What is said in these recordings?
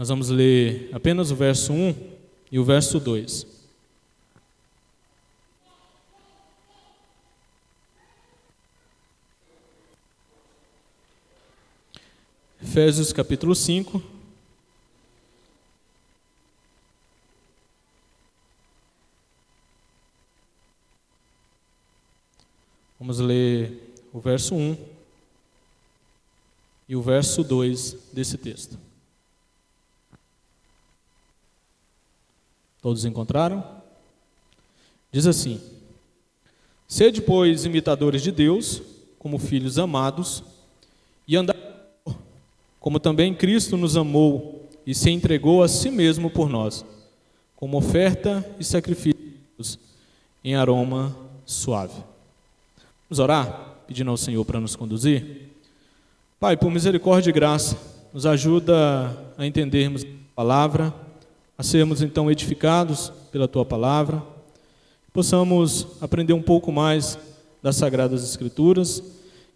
Nós vamos ler apenas o verso 1 e o verso 2. Efésios capítulo 5. Vamos ler o verso 1 e o verso 2 desse texto. Todos encontraram? Diz assim: Sede, pois, imitadores de Deus, como filhos amados, e andai como também Cristo nos amou e se entregou a si mesmo por nós, como oferta e sacrifícios em aroma suave. Vamos orar, pedindo ao Senhor para nos conduzir? Pai, por misericórdia e graça, nos ajuda a entendermos a palavra, a sermos então edificados pela Tua palavra, possamos aprender um pouco mais das Sagradas Escrituras,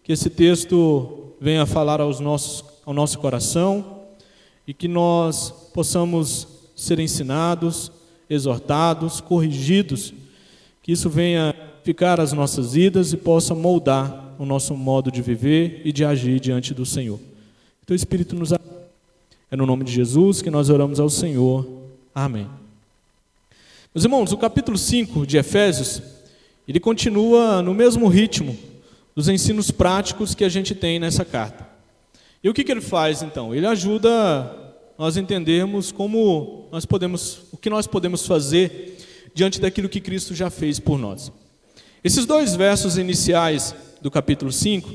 que esse texto venha falar ao nosso coração e que nós possamos ser ensinados, exortados, corrigidos, que isso venha ficar as nossas vidas e possa moldar o nosso modo de viver e de agir diante do Senhor. Que o Espírito nos ajude. É no nome de Jesus que nós oramos ao Senhor. Amém. Meus irmãos, o capítulo 5 de Efésios, ele continua no mesmo ritmo dos ensinos práticos que a gente tem nessa carta. E o que ele faz então? Ele ajuda nós a entendermos o que nós podemos fazer diante daquilo que Cristo já fez por nós. Esses dois versos iniciais do capítulo 5,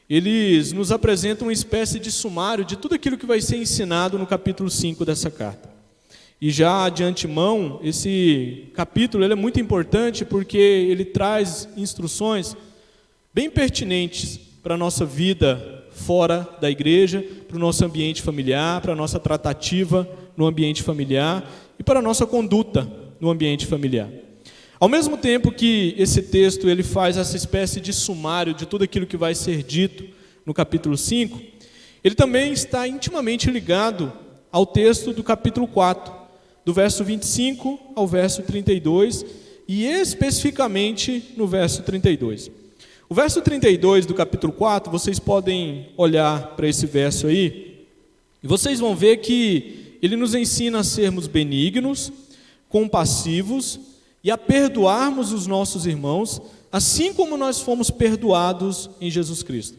eles nos apresentam uma espécie de sumário de tudo aquilo que vai ser ensinado no capítulo 5 dessa carta. E já de antemão, esse capítulo ele é muito importante porque ele traz instruções bem pertinentes para a nossa vida fora da igreja, para o nosso ambiente familiar, para a nossa tratativa no ambiente familiar e para a nossa conduta no ambiente familiar. Ao mesmo tempo que esse texto ele faz essa espécie de sumário de tudo aquilo que vai ser dito no capítulo 5, ele também está intimamente ligado ao texto do capítulo 4, do verso 25 ao verso 32, e especificamente no verso 32. O verso 32 do capítulo 4, vocês podem olhar para esse verso aí, e vocês vão ver que ele nos ensina a sermos benignos, compassivos e a perdoarmos os nossos irmãos, assim como nós fomos perdoados em Jesus Cristo.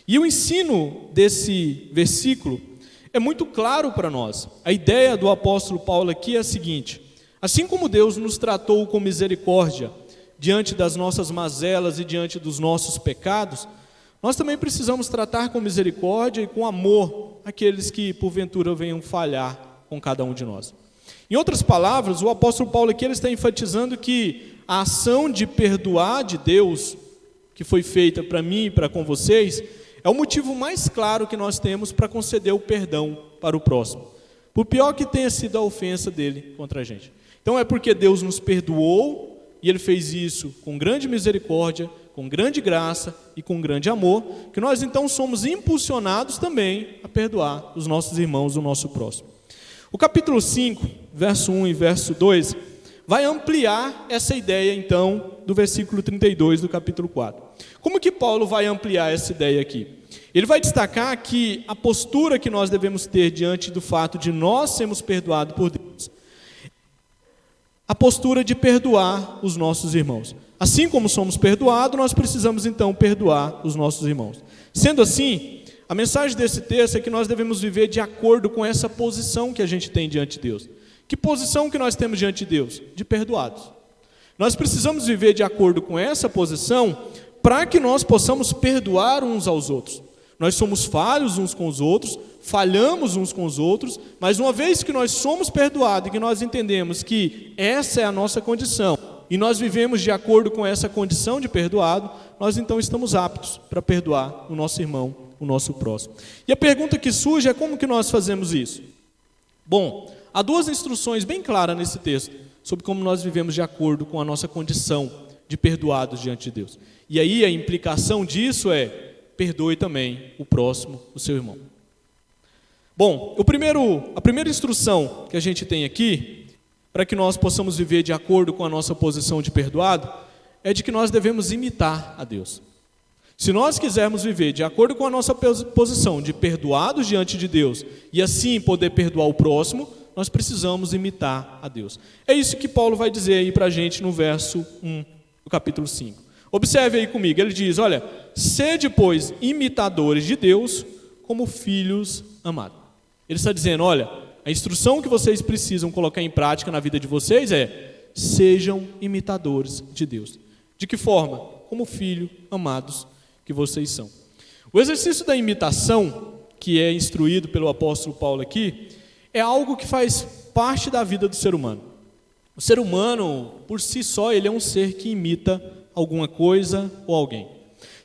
E o ensino desse versículo é muito claro para nós. A ideia do apóstolo Paulo aqui é a seguinte: assim como Deus nos tratou com misericórdia diante das nossas mazelas e diante dos nossos pecados, nós também precisamos tratar com misericórdia e com amor aqueles que porventura venham falhar com cada um de nós. Em outras palavras, o apóstolo Paulo aqui ele está enfatizando que a ação de perdoar de Deus, que foi feita para mim e para com vocês, é o motivo mais claro que nós temos para conceder o perdão para o próximo, por pior que tenha sido a ofensa dele contra a gente. Então é porque Deus nos perdoou, e Ele fez isso com grande misericórdia, com grande graça e com grande amor, que nós então somos impulsionados também a perdoar os nossos irmãos, o nosso próximo. O capítulo 5, verso 1 e verso 2, vai ampliar essa ideia então do versículo 32 do capítulo 4. Como que Paulo vai ampliar essa ideia aqui? Ele vai destacar que a postura que nós devemos ter diante do fato de nós sermos perdoados por Deus, a postura de perdoar os nossos irmãos. Assim como somos perdoados, nós precisamos então perdoar os nossos irmãos. Sendo assim, a mensagem desse texto é que nós devemos viver de acordo com essa posição que a gente tem diante de Deus. Que posição que nós temos diante de Deus? De perdoados. Nós precisamos viver de acordo com essa posição para que nós possamos perdoar uns aos outros. Nós somos falhos uns com os outros, falhamos uns com os outros, mas uma vez que nós somos perdoados e que nós entendemos que essa é a nossa condição, e nós vivemos de acordo com essa condição de perdoado, nós então estamos aptos para perdoar o nosso irmão, o nosso próximo. E a pergunta que surge é como que nós fazemos isso? Bom, há duas instruções bem claras nesse texto, sobre como nós vivemos de acordo com a nossa condição de perdoados diante de Deus. E aí a implicação disso é: perdoe também o próximo, o seu irmão. Bom, a primeira instrução que a gente tem aqui, para que nós possamos viver de acordo com a nossa posição de perdoado, é de que nós devemos imitar a Deus. Se nós quisermos viver de acordo com a nossa posição de perdoados diante de Deus e assim poder perdoar o próximo, nós precisamos imitar a Deus. É isso que Paulo vai dizer aí para a gente no verso 1 do capítulo 5. Observe aí comigo, ele diz, olha, sede, pois, imitadores de Deus como filhos amados. Ele está dizendo, olha, a instrução que vocês precisam colocar em prática na vida de vocês é, sejam imitadores de Deus. De que forma? Como filhos amados que vocês são. O exercício da imitação, que é instruído pelo apóstolo Paulo aqui, é algo que faz parte da vida do ser humano. O ser humano, por si só, ele é um ser que imita alguma coisa ou alguém.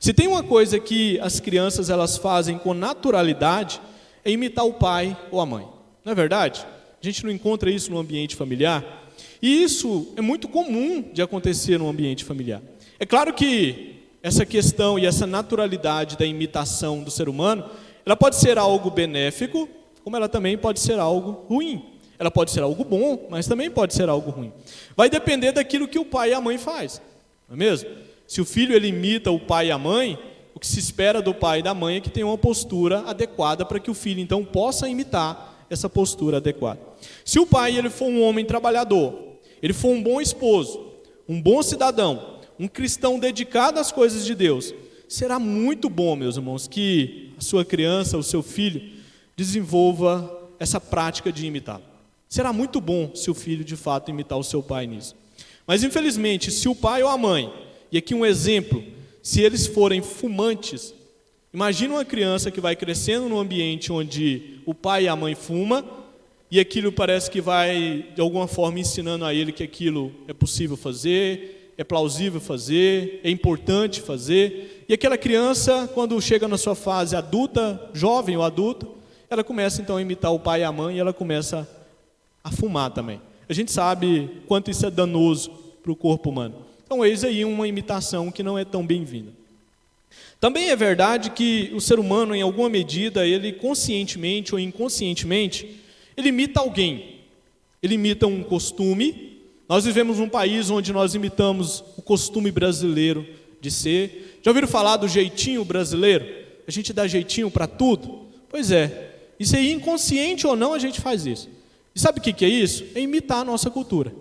Se tem uma coisa que as crianças elas fazem com naturalidade, é imitar o pai ou a mãe. Não é verdade? A gente não encontra isso no ambiente familiar. E isso é muito comum de acontecer no ambiente familiar. É claro que essa questão e essa naturalidade da imitação do ser humano, ela pode ser algo benéfico, como ela também pode ser algo ruim. Ela pode ser algo bom, mas também pode ser algo ruim. Vai depender daquilo que o pai e a mãe faz, não é mesmo? Se o filho ele imita o pai e a mãe, o que se espera do pai e da mãe é que tenha uma postura adequada para que o filho então possa imitar essa postura adequada. Se o pai ele for um homem trabalhador, ele for um bom esposo, um bom cidadão, um cristão dedicado às coisas de Deus, será muito bom, meus irmãos, que a sua criança, o seu filho, desenvolva essa prática de imitá-lo. Será muito bom se o filho, de fato, imitar o seu pai nisso. Mas, infelizmente, se o pai ou a mãe, e aqui um exemplo, se eles forem fumantes, imagina uma criança que vai crescendo num ambiente onde o pai e a mãe fumam, e aquilo parece que vai, de alguma forma, ensinando a ele que aquilo é possível fazer, é plausível fazer, é importante fazer. E aquela criança, quando chega na sua fase adulta, jovem ou adulta, ela começa então a imitar o pai e a mãe e ela começa a fumar também. A gente sabe quanto isso é danoso para o corpo humano. Então, eis aí uma imitação que não é tão bem-vinda. Também é verdade que o ser humano, em alguma medida, ele conscientemente ou inconscientemente, ele imita alguém. Ele imita um costume. Nós vivemos num país onde nós imitamos o costume brasileiro de ser. Já ouviram falar do jeitinho brasileiro? A gente dá jeitinho para tudo? Pois é, isso aí, inconsciente ou não, a gente faz isso. E sabe o que é isso? É imitar a nossa cultura.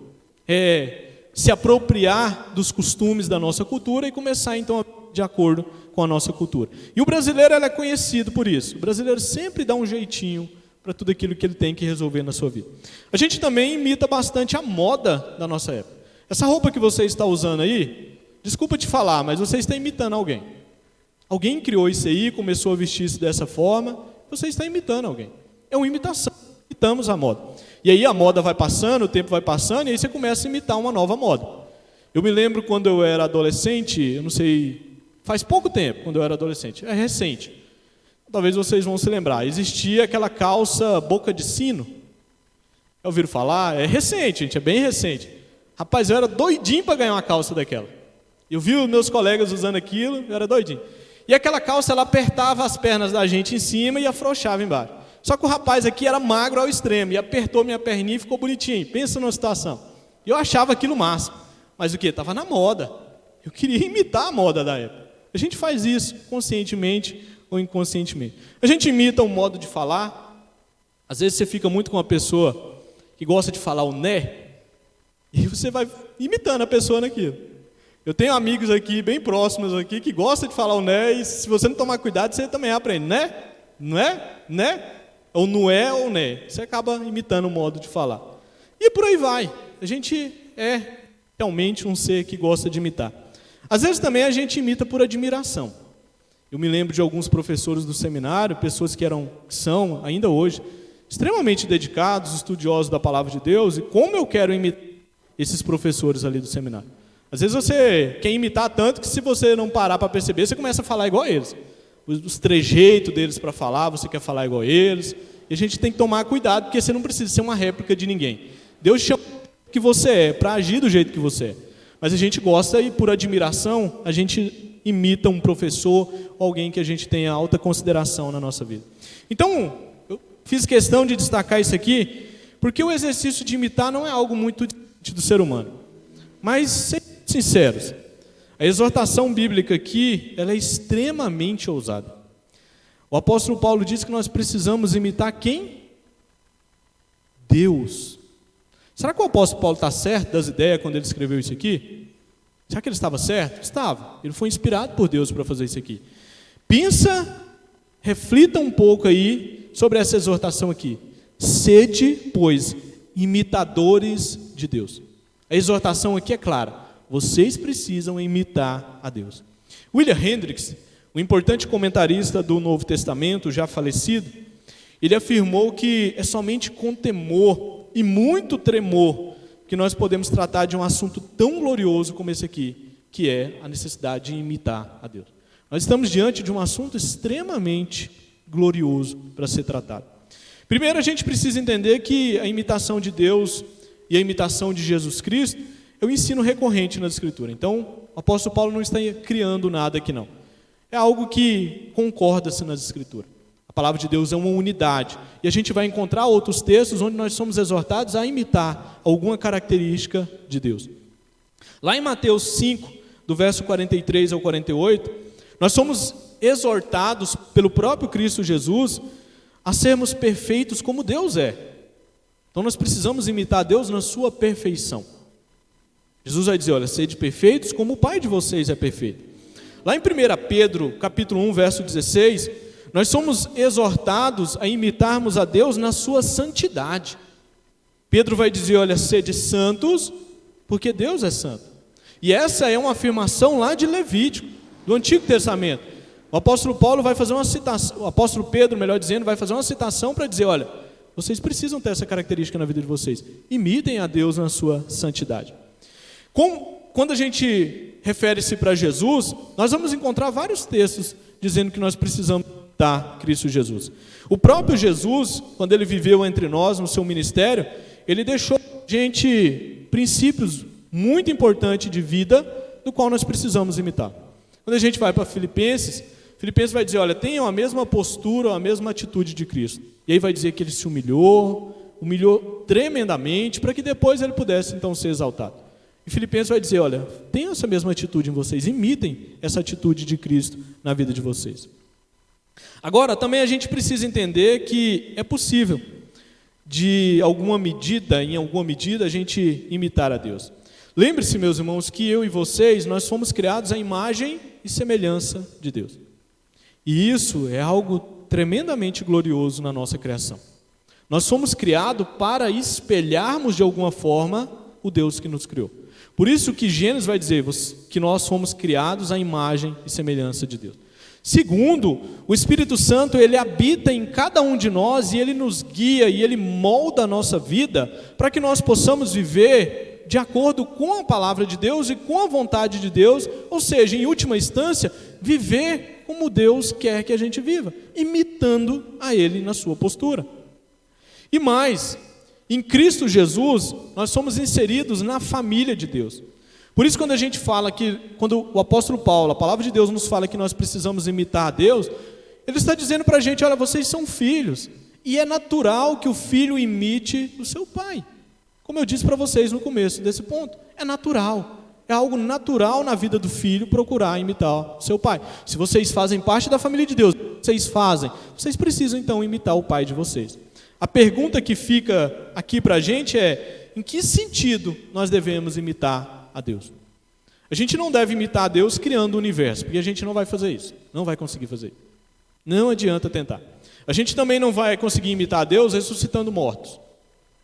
É se apropriar dos costumes da nossa cultura e começar então a de acordo com a nossa cultura. E o brasileiro ele é conhecido por isso. O brasileiro sempre dá um jeitinho para tudo aquilo que ele tem que resolver na sua vida. A gente também imita bastante a moda da nossa época. Essa roupa que você está usando aí, desculpa te falar, mas você está imitando alguém. Alguém criou isso aí, começou a vestir-se dessa forma, você está imitando alguém. É uma imitação, imitamos a moda. E aí a moda vai passando, o tempo vai passando, e aí você começa a imitar uma nova moda. Eu me lembro quando eu era adolescente, eu não sei, faz pouco tempo, quando eu era adolescente, é recente. Talvez vocês vão se lembrar, existia aquela calça boca de sino. Já ouviram falar? É recente, gente, é bem recente. Rapaz, eu era doidinho para ganhar uma calça daquela. Eu vi os meus colegas usando aquilo, eu era doidinho. E aquela calça, ela apertava as pernas da gente em cima e afrouxava embaixo. Só que o rapaz aqui era magro ao extremo, e apertou minha perninha e ficou bonitinho. Pensa numa situação. E eu achava aquilo máximo. Mas o quê? Estava na moda. Eu queria imitar a moda da época. A gente faz isso conscientemente ou inconscientemente. A gente imita um modo de falar. Às vezes você fica muito com uma pessoa que gosta de falar o né, e você vai imitando a pessoa naquilo. Eu tenho amigos aqui, bem próximos aqui, que gostam de falar o né, e se você não tomar cuidado, você também aprende, né? Não é? Né? Ou não é ou né. Você acaba imitando o modo de falar. E por aí vai. A gente é realmente um ser que gosta de imitar. Às vezes também a gente imita por admiração. Eu me lembro de alguns professores do seminário, pessoas que são, ainda hoje, extremamente dedicados, estudiosos da palavra de Deus, e como eu quero imitar esses professores ali do seminário. Às vezes você quer imitar tanto que se você não parar para perceber, você começa a falar igual a eles. Os trejeitos deles para falar, você quer falar igual a eles. E a gente tem que tomar cuidado, porque você não precisa ser uma réplica de ninguém. Deus chama que você é, para agir do jeito que você é. Mas a gente gosta e por admiração, a gente imita um professor ou alguém que a gente tenha alta consideração na nossa vida. Então, fiz questão de destacar isso aqui, porque o exercício de imitar não é algo muito do ser humano. Mas, sejamos sinceros, a exortação bíblica aqui, ela é extremamente ousada. O apóstolo Paulo diz que nós precisamos imitar quem? Deus. Será que o apóstolo Paulo está certo das ideias quando ele escreveu isso aqui? Será que ele estava certo? Estava. Ele foi inspirado por Deus para fazer isso aqui. Pensa, reflita um pouco aí sobre essa exortação aqui. Sede, pois, imitadores de Deus. A exortação aqui é clara. Vocês precisam imitar a Deus. William Hendricks, o importante comentarista do Novo Testamento, já falecido, ele afirmou que é somente com temor e muito tremor que nós podemos tratar de um assunto tão glorioso como esse aqui, que é a necessidade de imitar a Deus. Nós estamos diante de um assunto extremamente glorioso para ser tratado. Primeiro, a gente precisa entender que a imitação de Deus e a imitação de Jesus Cristo é um ensino recorrente na Escritura. Então, o apóstolo Paulo não está criando nada aqui, não. É algo que concorda-se nas Escrituras. A palavra de Deus é uma unidade. E a gente vai encontrar outros textos onde nós somos exortados a imitar alguma característica de Deus. Lá em Mateus 5, do verso 43 ao 48, nós somos exortados pelo próprio Cristo Jesus a sermos perfeitos como Deus é. Então nós precisamos imitar Deus na sua perfeição. Jesus vai dizer, olha, sede perfeitos como o Pai de vocês é perfeito. Lá em 1 Pedro, capítulo 1, verso 16, nós somos exortados a imitarmos a Deus na sua santidade. Pedro vai dizer, olha, sede santos, porque Deus é santo. E essa é uma afirmação lá de Levítico, do Antigo Testamento. O apóstolo Paulo vai fazer uma citação, o apóstolo Pedro, melhor dizendo, vai fazer uma citação para dizer, olha, vocês precisam ter essa característica na vida de vocês. Imitem a Deus na sua santidade. Quando a gente refere-se para Jesus, nós vamos encontrar vários textos dizendo que nós precisamos imitar Cristo Jesus. O próprio Jesus, quando ele viveu entre nós no seu ministério, ele deixou gente princípios muito importantes de vida, do qual nós precisamos imitar. Quando a gente vai para Filipenses vai dizer, olha, tenham a mesma postura, a mesma atitude de Cristo. E aí vai dizer que ele se humilhou tremendamente, para que depois ele pudesse então ser exaltado. E Filipenses vai dizer, olha, tenham essa mesma atitude em vocês, imitem essa atitude de Cristo na vida de vocês. Agora, também a gente precisa entender que é possível, em alguma medida, a gente imitar a Deus. Lembre-se, meus irmãos, que eu e vocês, nós fomos criados à imagem e semelhança de Deus. E isso é algo tremendamente glorioso na nossa criação. Nós fomos criados para espelharmos de alguma forma o Deus que nos criou. Por isso que Gênesis vai dizer que nós fomos criados à imagem e semelhança de Deus. Segundo, o Espírito Santo, ele habita em cada um de nós e ele nos guia e ele molda a nossa vida para que nós possamos viver de acordo com a palavra de Deus e com a vontade de Deus, ou seja, em última instância, viver como Deus quer que a gente viva, imitando a Ele na sua postura. E mais, em Cristo Jesus, nós somos inseridos na família de Deus. Por isso, quando a gente fala que, quando o apóstolo Paulo, a palavra de Deus nos fala que nós precisamos imitar a Deus, ele está dizendo para a gente, olha, vocês são filhos, e é natural que o filho imite o seu pai. Como eu disse para vocês no começo desse ponto, é natural. É algo natural na vida do filho procurar imitar o seu pai. Se vocês fazem parte da família de Deus, vocês precisam então imitar o pai de vocês. A pergunta que fica aqui para a gente é, em que sentido nós devemos imitar a Deus? A gente não deve imitar a Deus criando o universo, porque a gente não vai fazer isso, não vai conseguir fazer isso. Não adianta tentar. A gente também não vai conseguir imitar a Deus ressuscitando mortos.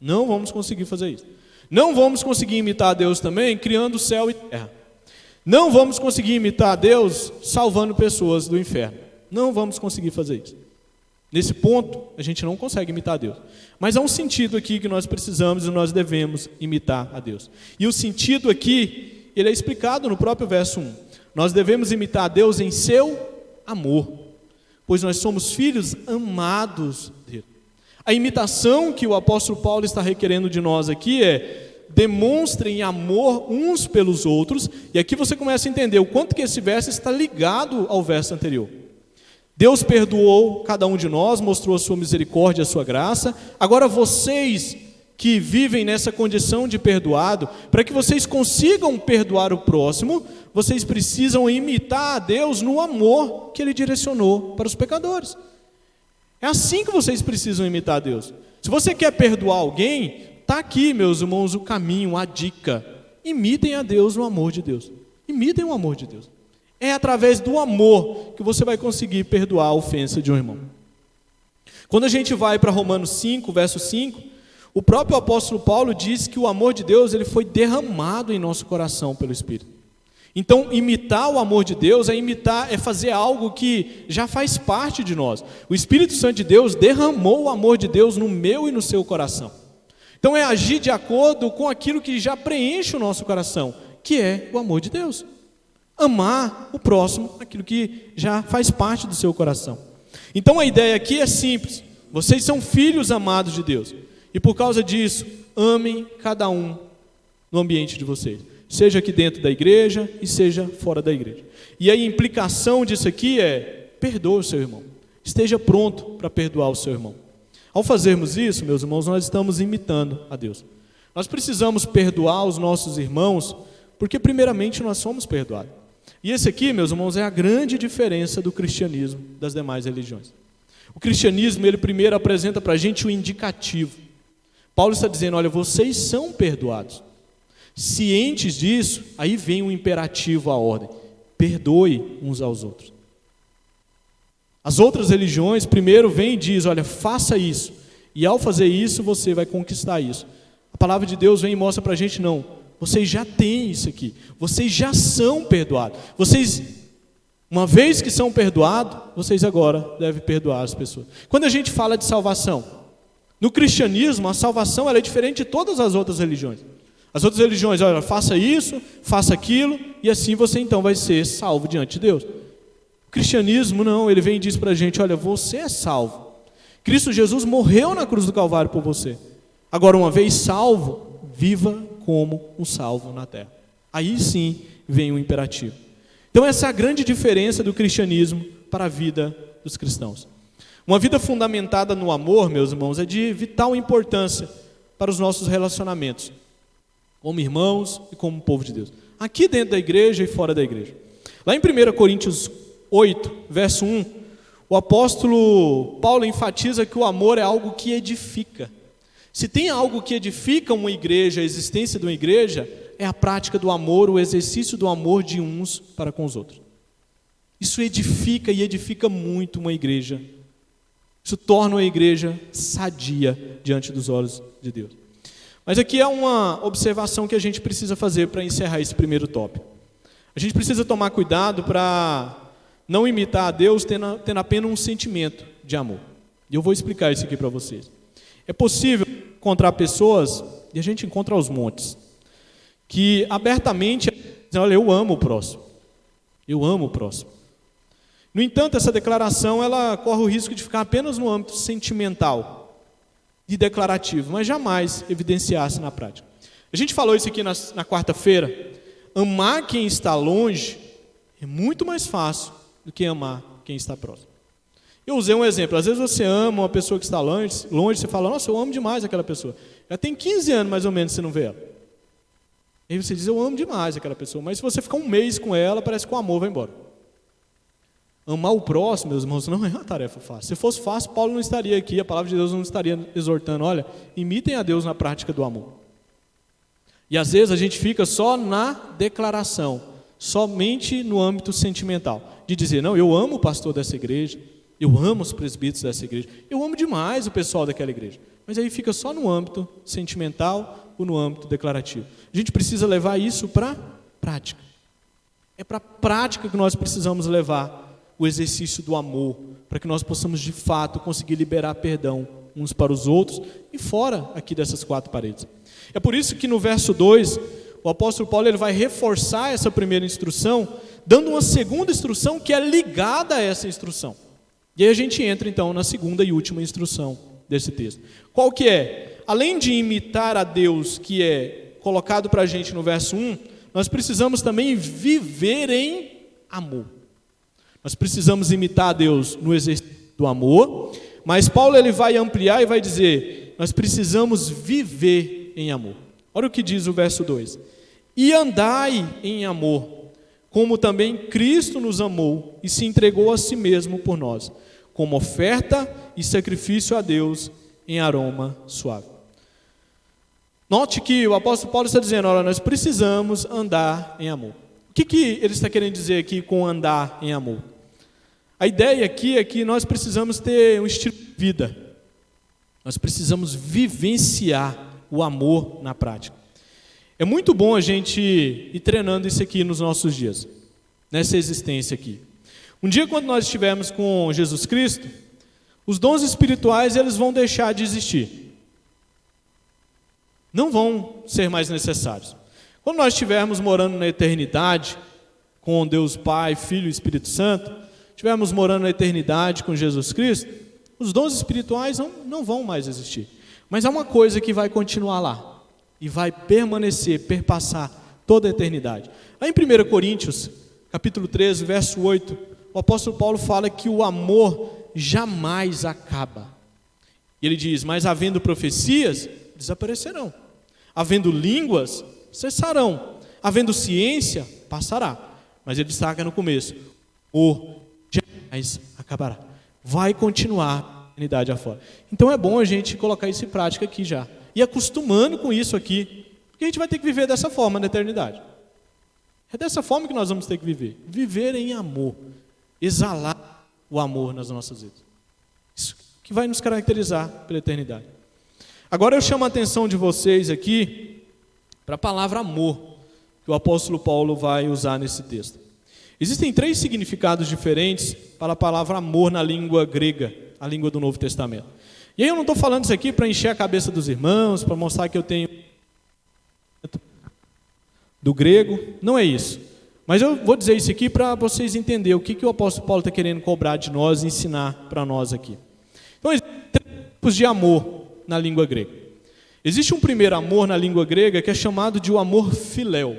Não vamos conseguir fazer isso. Não vamos conseguir imitar a Deus também criando céu e terra. Não vamos conseguir imitar a Deus salvando pessoas do inferno. Não vamos conseguir fazer isso. Nesse ponto, a gente não consegue imitar a Deus. Mas há um sentido aqui que nós precisamos e nós devemos imitar a Deus. E o sentido aqui, ele é explicado no próprio verso 1. Nós devemos imitar a Deus em seu amor, pois nós somos filhos amados dele. A imitação que o apóstolo Paulo está requerendo de nós aqui é: demonstrem amor uns pelos outros. E aqui você começa a entender o quanto que esse verso está ligado ao verso anterior. Deus perdoou cada um de nós, mostrou a sua misericórdia e a sua graça. Agora vocês que vivem nessa condição de perdoado, para que vocês consigam perdoar o próximo, vocês precisam imitar a Deus no amor que Ele direcionou para os pecadores. É assim que vocês precisam imitar a Deus. Se você quer perdoar alguém, está aqui, meus irmãos, o caminho, a dica. Imitem a Deus no amor de Deus. Imitem o amor de Deus. É através do amor que você vai conseguir perdoar a ofensa de um irmão. Quando a gente vai para Romanos 5, verso 5, o próprio apóstolo Paulo diz que o amor de Deus ele foi derramado em nosso coração pelo Espírito. Então, imitar o amor de Deus é fazer algo que já faz parte de nós. O Espírito Santo de Deus derramou o amor de Deus no meu e no seu coração. Então, é agir de acordo com aquilo que já preenche o nosso coração, que é o amor de Deus. Amar o próximo, aquilo que já faz parte do seu coração. Então, a ideia aqui é simples. Vocês são filhos amados de Deus. E por causa disso, amem cada um no ambiente de vocês. Seja aqui dentro da igreja e seja fora da igreja. E a implicação disso aqui é: perdoe o seu irmão. Esteja pronto para perdoar o seu irmão. Ao fazermos isso, meus irmãos, nós estamos imitando a Deus. Nós precisamos perdoar os nossos irmãos, porque primeiramente nós somos perdoados. E esse aqui, meus irmãos, é a grande diferença do cristianismo das demais religiões. O cristianismo, ele primeiro apresenta para a gente o indicativo. Paulo está dizendo: olha, vocês são perdoados. Cientes disso, aí vem o imperativo, a ordem: perdoe uns aos outros. As outras religiões primeiro vem e diz: olha, faça isso, e ao fazer isso você vai conquistar isso. A palavra de Deus vem e mostra para a gente: não, vocês já têm isso aqui, vocês já são perdoados. Vocês, uma vez que são perdoados, vocês agora devem perdoar as pessoas. Quando a gente fala de salvação, no cristianismo a salvação ela é diferente de todas as outras religiões. As outras religiões, olha, faça isso, faça aquilo, e assim você então vai ser salvo diante de Deus. O cristianismo não, ele vem e diz para a gente: olha, você é salvo. Cristo Jesus morreu na cruz do Calvário por você. Agora, uma vez salvo, viva como um salvo na terra. Aí sim vem o imperativo. Então essa é a grande diferença do cristianismo para a vida dos cristãos. Uma vida fundamentada no amor, meus irmãos, é de vital importância para os nossos relacionamentos, como irmãos e como povo de Deus, aqui dentro da igreja e fora da igreja. Lá em 1 Coríntios 8, verso 1, o apóstolo Paulo enfatiza que o amor é algo que edifica. Se tem algo que edifica uma igreja, a existência de uma igreja, é a prática do amor, o exercício do amor de uns para com os outros. Isso edifica e edifica muito uma igreja. Isso torna uma igreja sadia diante dos olhos de Deus. Mas aqui é uma observação que a gente precisa fazer para encerrar esse primeiro tópico. A gente precisa tomar cuidado para não imitar a Deus tendo apenas um sentimento de amor. E eu vou explicar isso aqui para vocês. É possível encontrar pessoas, e a gente encontra aos montes, que abertamente dizem: olha, eu amo o próximo. Eu amo o próximo. No entanto, essa declaração ela corre o risco de ficar apenas no âmbito sentimental e declarativo, mas jamais evidenciar-se na prática. A gente falou isso aqui na quarta-feira. Amar quem está longe é muito mais fácil do que amar quem está próximo. Eu usei um exemplo. Às vezes você ama uma pessoa que está longe, você fala: nossa, eu amo demais aquela pessoa. Já tem 15 anos mais ou menos que você não vê ela. Aí você diz: eu amo demais aquela pessoa. Mas se você ficar um mês com ela, parece que o amor vai embora. Amar o próximo, meus irmãos, não é uma tarefa fácil. Se fosse fácil, Paulo não estaria aqui, a palavra de Deus não estaria exortando: olha, imitem a Deus na prática do amor. E às vezes a gente fica só na declaração, somente no âmbito sentimental, de dizer: não, eu amo o pastor dessa igreja, eu amo os presbíteros dessa igreja, eu amo demais o pessoal daquela igreja. Mas aí fica só no âmbito sentimental ou no âmbito declarativo. A gente precisa levar isso para a prática. É para a prática que nós precisamos levar o exercício do amor, para que nós possamos de fato conseguir liberar perdão uns para os outros e fora aqui dessas quatro paredes. É por isso que no verso 2, o apóstolo Paulo ele vai reforçar essa primeira instrução, dando uma segunda instrução que é ligada a essa instrução. E aí a gente entra então na segunda e última instrução desse texto. Qual que é? Além de imitar a Deus, que é colocado para a gente no verso 1, nós precisamos também viver em amor. Nós precisamos imitar a Deus no exercício do amor, mas Paulo ele vai ampliar e vai dizer, nós precisamos viver em amor. Olha o que diz o verso 2. E andai em amor, como também Cristo nos amou e se entregou a si mesmo por nós, como oferta e sacrifício a Deus em aroma suave. Note que o apóstolo Paulo está dizendo, olha, nós precisamos andar em amor. O que ele está querendo dizer aqui com andar em amor? A ideia aqui é que nós precisamos ter um estilo de vida. Nós precisamos vivenciar o amor na prática. É muito bom a gente ir treinando isso aqui nos nossos dias, nessa existência aqui. Um dia, quando nós estivermos com Jesus Cristo, os dons espirituais eles vão deixar de existir. Não vão ser mais necessários. Quando nós estivermos morando na eternidade, com Deus Pai, Filho e Espírito Santo, estivermos morando na eternidade com Jesus Cristo, os dons espirituais não vão mais existir. Mas há uma coisa que vai continuar lá. E vai permanecer, perpassar toda a eternidade. Aí em 1 Coríntios, capítulo 13, verso 8, o apóstolo Paulo fala que o amor jamais acaba. E ele diz, mas havendo profecias, desaparecerão. Havendo línguas, cessarão. Havendo ciência, passará. Mas ele destaca no começo, o jamais acabará. Vai continuar a eternidade afora. Então é bom a gente colocar isso em prática aqui já. E acostumando com isso aqui, porque a gente vai ter que viver dessa forma na eternidade. É dessa forma que nós vamos ter que viver. Viver em amor. Exalar o amor nas nossas vidas. Isso que vai nos caracterizar pela eternidade. Agora eu chamo a atenção de vocês aqui para a palavra amor, que o apóstolo Paulo vai usar nesse texto. Existem 3 significados diferentes para a palavra amor na língua grega, a língua do Novo Testamento. E aí eu não estou falando isso aqui para encher a cabeça dos irmãos, para mostrar que eu tenho do grego, não é isso. Mas eu vou dizer isso aqui para vocês entenderem o que o apóstolo Paulo está querendo cobrar de nós e ensinar para nós aqui. Então, existem 3 tipos de amor na língua grega. Existe um primeiro amor na língua grega que é chamado de o amor filéu.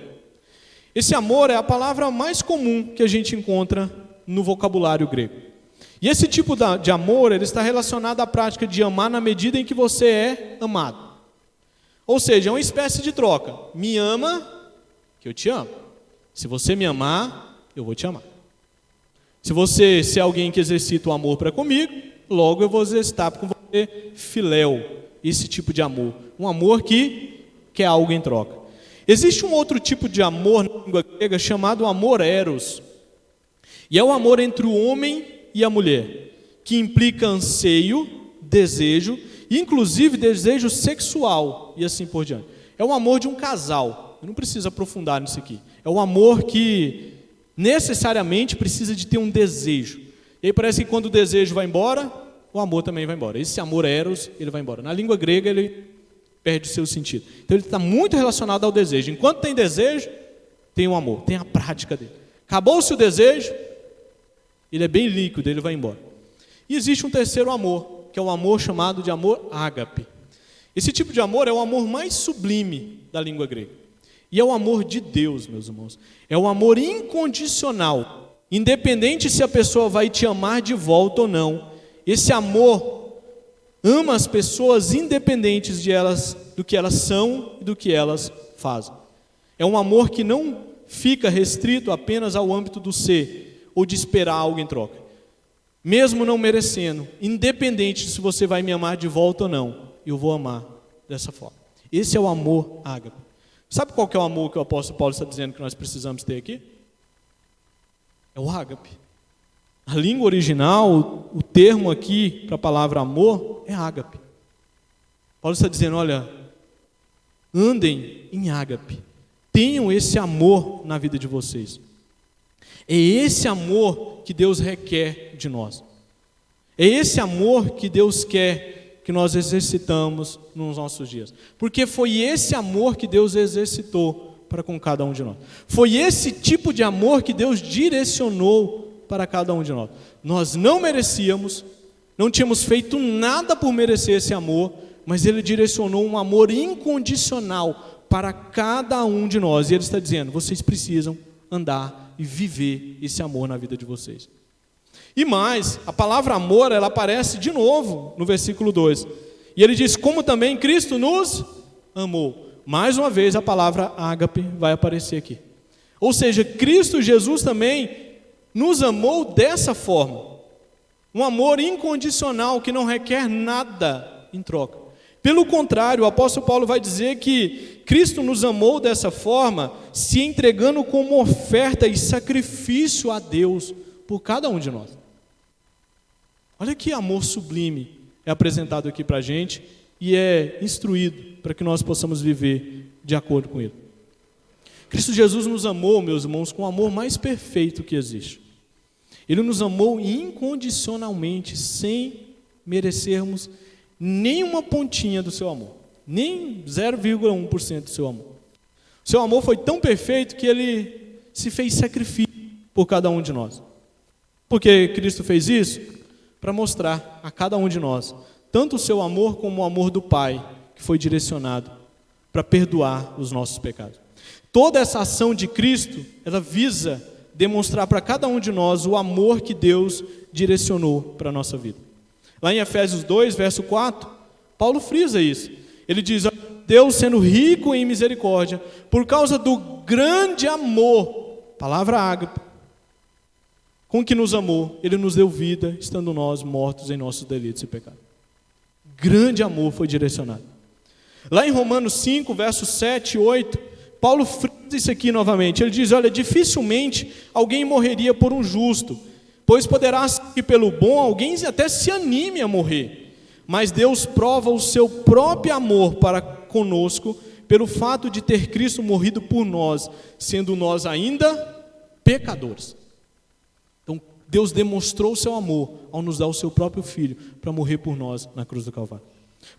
Esse amor é a palavra mais comum que a gente encontra no vocabulário grego. E esse tipo de amor, ele está relacionado à prática de amar na medida em que você é amado. Ou seja, é uma espécie de troca. Me ama, que eu te amo. Se você me amar, eu vou te amar. Se você é alguém que exercita o amor para comigo, logo eu vou exercitar com você filéu, esse tipo de amor. Um amor que é algo em troca. Existe um outro tipo de amor na língua grega chamado amor eros. E é o amor entre o homem e a mulher, que implica anseio, desejo, inclusive desejo sexual, e assim por diante. É o amor de um casal, eu não preciso aprofundar nisso aqui. É o amor que necessariamente precisa de ter um desejo. E aí parece que quando o desejo vai embora, o amor também vai embora. Esse amor eros, ele vai embora. Na língua grega, ele perde o seu sentido. Então ele está muito relacionado ao desejo. Enquanto tem desejo, tem o amor, tem a prática dele. Acabou-se o desejo, ele é bem líquido, ele vai embora. E existe um terceiro amor, que é o amor chamado de amor ágape. Esse tipo de amor é o amor mais sublime da língua grega. E é o amor de Deus, meus irmãos. É o amor incondicional. Independente se a pessoa vai te amar de volta ou não. Esse amor ama as pessoas independentes do que elas são e do que elas fazem. É um amor que não fica restrito apenas ao âmbito do ser ou de esperar algo em troca. Mesmo não merecendo, independente se você vai me amar de volta ou não, eu vou amar dessa forma. Esse é o amor ágape. Sabe qual que é o amor que o apóstolo Paulo está dizendo que nós precisamos ter aqui? É o ágape. A língua original, o termo aqui para a palavra amor é ágape. Paulo está dizendo, olha, andem em ágape. Tenham esse amor na vida de vocês. É esse amor que Deus requer de nós. É esse amor que Deus quer que nós exercitamos nos nossos dias. Porque foi esse amor que Deus exercitou para com cada um de nós. Foi esse tipo de amor que Deus direcionou para cada um de nós. Nós não merecíamos, não tínhamos feito nada por merecer esse amor, mas Ele direcionou um amor incondicional para cada um de nós. E Ele está dizendo, vocês precisam andar e viver esse amor na vida de vocês. E mais, a palavra amor, ela aparece de novo no versículo 2. E ele diz, como também Cristo nos amou. Mais uma vez a palavra ágape vai aparecer aqui. Ou seja, Cristo Jesus também nos amou dessa forma. Um amor incondicional que não requer nada em troca. Pelo contrário, o apóstolo Paulo vai dizer que Cristo nos amou dessa forma, se entregando como oferta e sacrifício a Deus por cada um de nós. Olha que amor sublime é apresentado aqui para a gente e é instruído para que nós possamos viver de acordo com ele. Cristo Jesus nos amou, meus irmãos, com o amor mais perfeito que existe. Ele nos amou incondicionalmente, sem merecermos nenhuma pontinha do seu amor, nem 0,1% do seu amor. O seu amor foi tão perfeito que ele se fez sacrifício por cada um de nós. Por que Cristo fez isso? Para mostrar a cada um de nós, tanto o seu amor como o amor do Pai, que foi direcionado para perdoar os nossos pecados. Toda essa ação de Cristo, ela visa demonstrar para cada um de nós o amor que Deus direcionou para a nossa vida. Lá em Efésios 2, verso 4, Paulo frisa isso. Ele diz, Deus sendo rico em misericórdia, por causa do grande amor, palavra ágape, com que nos amou, Ele nos deu vida, estando nós mortos em nossos delitos e pecados. Grande amor foi direcionado. Lá em Romanos 5, versos 7 e 8, Paulo frisa isso aqui novamente. Ele diz, olha, dificilmente alguém morreria por um justo, pois poderá que pelo bom alguém até se anime a morrer. Mas Deus prova o seu próprio amor para conosco, pelo fato de ter Cristo morrido por nós, sendo nós ainda pecadores. Então, Deus demonstrou o seu amor ao nos dar o seu próprio Filho para morrer por nós na cruz do Calvário.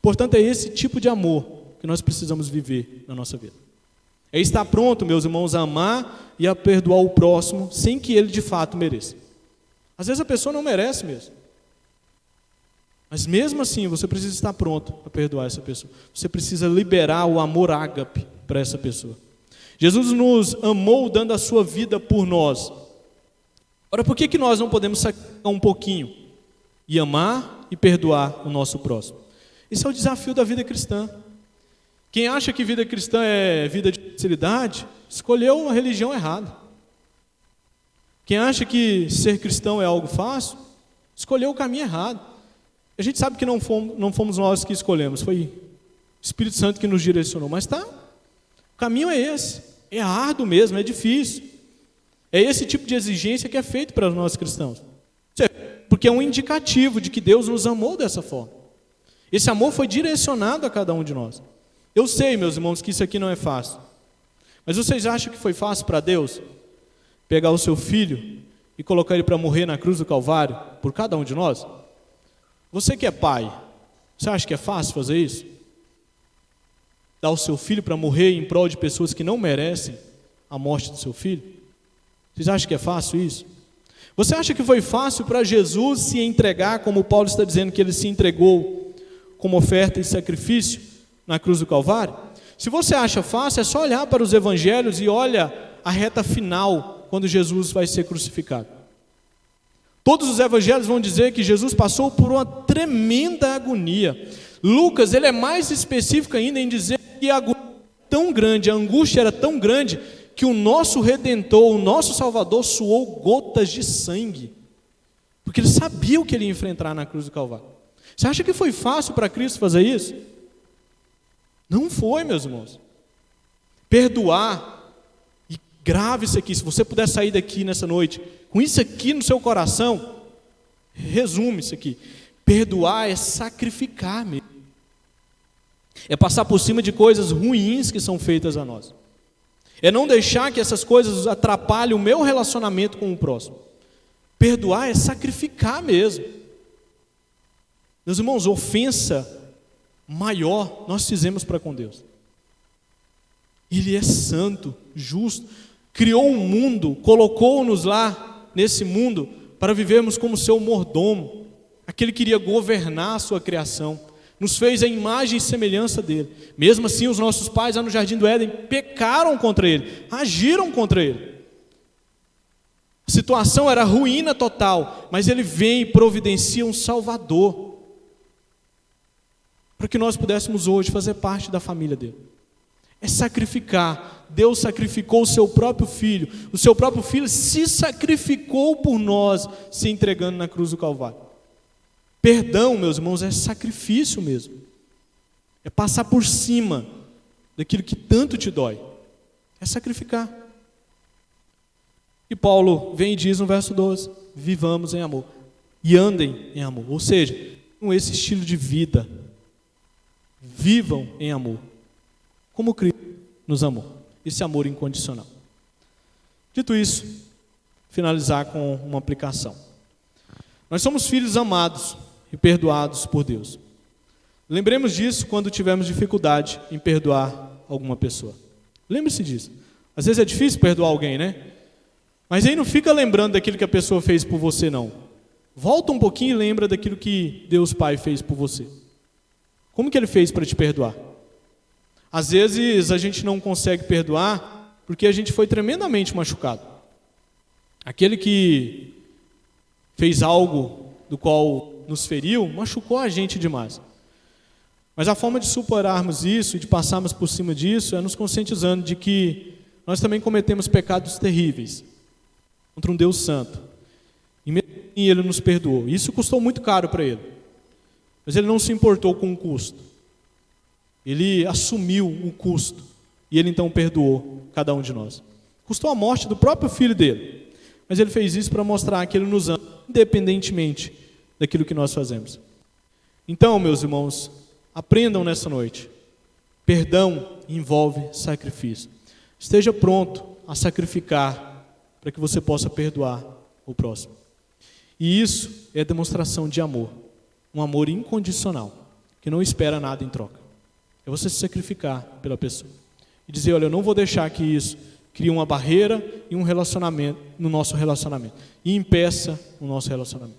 Portanto, é esse tipo de amor que nós precisamos viver na nossa vida. É estar pronto, meus irmãos, a amar e a perdoar o próximo sem que ele de fato mereça. Às vezes a pessoa não merece mesmo. Mas mesmo assim, você precisa estar pronto a perdoar essa pessoa. Você precisa liberar o amor ágape para essa pessoa. Jesus nos amou dando a sua vida por nós. Ora, por que nós não podemos sacrificar um pouquinho e amar e perdoar o nosso próximo? Esse é o desafio da vida cristã. Quem acha que vida cristã é vida de facilidade, escolheu uma religião errada. Quem acha que ser cristão é algo fácil, escolheu o caminho errado. A gente sabe que não fomos nós que escolhemos, foi o Espírito Santo que nos direcionou. Mas o caminho é esse, é árduo mesmo, é difícil. É esse tipo de exigência que é feito para nós cristãos. Porque é um indicativo de que Deus nos amou dessa forma. Esse amor foi direcionado a cada um de nós. Eu sei, meus irmãos, que isso aqui não é fácil. Mas vocês acham que foi fácil para Deus pegar o seu filho e colocar ele para morrer na cruz do Calvário por cada um de nós? Você que é pai, você acha que é fácil fazer isso? Dar o seu filho para morrer em prol de pessoas que não merecem a morte do seu filho? Vocês acham que é fácil isso? Você acha que foi fácil para Jesus se entregar, como Paulo está dizendo que ele se entregou como oferta e sacrifício na cruz do Calvário? Se você acha fácil, é só olhar para os evangelhos e olha a reta final, quando Jesus vai ser crucificado. Todos os evangelhos vão dizer que Jesus passou por uma tremenda agonia. Lucas, ele é mais específico ainda em dizer que a agonia era tão grande, a angústia era tão grande, que o nosso Redentor, o nosso Salvador, suou gotas de sangue, porque ele sabia o que ele ia enfrentar na cruz do Calvário. Você acha que foi fácil para Cristo fazer isso? Não foi, meus irmãos. Perdoar, e grave isso aqui, se você puder sair daqui nessa noite, com isso aqui no seu coração, resume isso aqui. Perdoar é sacrificar mesmo. É passar por cima de coisas ruins que são feitas a nós. É não deixar que essas coisas atrapalhem o meu relacionamento com o próximo. Perdoar é sacrificar mesmo. Meus irmãos, ofensa maior nós fizemos para com Deus. Ele é santo, justo, criou um mundo, colocou-nos lá nesse mundo para vivermos como seu mordomo, aquele que iria governar a sua criação, nos fez a imagem e semelhança dele. Mesmo assim, os nossos pais lá no Jardim do Éden pecaram contra ele, agiram contra ele. A situação era ruína total, mas ele vem e providencia um Salvador, para que nós pudéssemos hoje fazer parte da família dele. É sacrificar. Deus sacrificou o seu próprio filho. O seu próprio filho se sacrificou por nós, se entregando na cruz do Calvário. Perdão, meus irmãos, é sacrifício mesmo. É passar por cima daquilo que tanto te dói. É sacrificar. E Paulo vem e diz no verso 12: vivamos em amor e andem em amor. Ou seja, com esse estilo de vida, vivam em amor, como Cristo nos amou. Esse amor incondicional. Dito isso, finalizar com uma aplicação. Nós somos filhos amados e perdoados por Deus. Lembremos disso quando tivermos dificuldade em perdoar alguma pessoa. Lembre-se disso. Às vezes é difícil perdoar alguém, né? Mas aí não fica lembrando daquilo que a pessoa fez por você, não. Volta um pouquinho e lembra daquilo que Deus Pai fez por você. Como que Ele fez para te perdoar? Às vezes a gente não consegue perdoar porque a gente foi tremendamente machucado. Aquele que fez algo do qual nos feriu, machucou a gente demais. Mas a forma de superarmos isso e de passarmos por cima disso é nos conscientizando de que nós também cometemos pecados terríveis contra um Deus santo. E mesmo assim Ele nos perdoou. Isso custou muito caro para Ele. Mas Ele não se importou com o custo. Ele assumiu o custo. E Ele então perdoou cada um de nós. Custou a morte do próprio Filho dele. Mas Ele fez isso para mostrar que Ele nos ama, independentemente daquilo que nós fazemos. Então, meus irmãos, aprendam nessa noite. Perdão envolve sacrifício. Esteja pronto a sacrificar para que você possa perdoar o próximo. E isso é demonstração de amor. Um amor incondicional, que não espera nada em troca. É você se sacrificar pela pessoa. E dizer, olha, eu não vou deixar que isso crie uma barreira e um relacionamento no nosso relacionamento. E impeça o nosso relacionamento.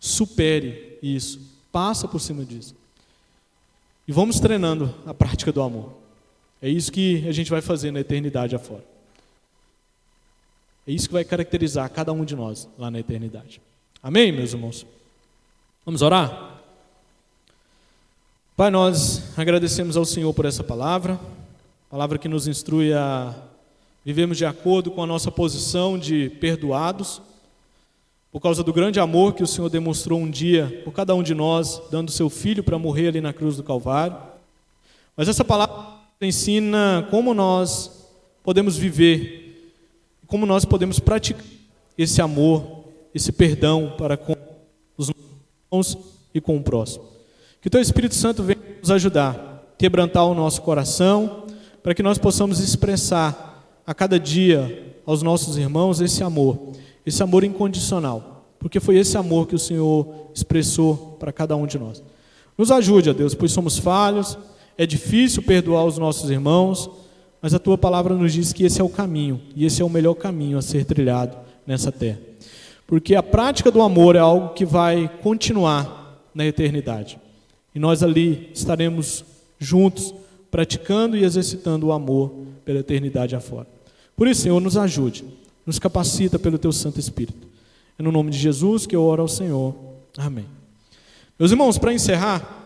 Supere isso. Passa por cima disso. E vamos treinando a prática do amor. É isso que a gente vai fazer na eternidade afora. É isso que vai caracterizar cada um de nós lá na eternidade. Amém, meus irmãos? Vamos orar? Pai, nós agradecemos ao Senhor por essa palavra que nos instrui a vivermos de acordo com a nossa posição de perdoados, por causa do grande amor que o Senhor demonstrou um dia por cada um de nós, dando seu Filho para morrer ali na cruz do Calvário. Mas essa palavra ensina como nós podemos viver, como nós podemos praticar esse amor, esse perdão para com os irmãos e com o próximo. Que o Teu Espírito Santo venha nos ajudar, quebrantar o nosso coração, para que nós possamos expressar a cada dia aos nossos irmãos esse amor incondicional, porque foi esse amor que o Senhor expressou para cada um de nós. Nos ajude, ó Deus, pois somos falhos, é difícil perdoar os nossos irmãos, mas a Tua palavra nos diz que esse é o caminho, e esse é o melhor caminho a ser trilhado nessa terra. Porque a prática do amor é algo que vai continuar na eternidade. E nós ali estaremos juntos, praticando e exercitando o amor pela eternidade afora. Por isso, Senhor, nos ajude, nos capacita pelo Teu Santo Espírito. É no nome de Jesus que eu oro ao Senhor. Amém. Meus irmãos, para encerrar,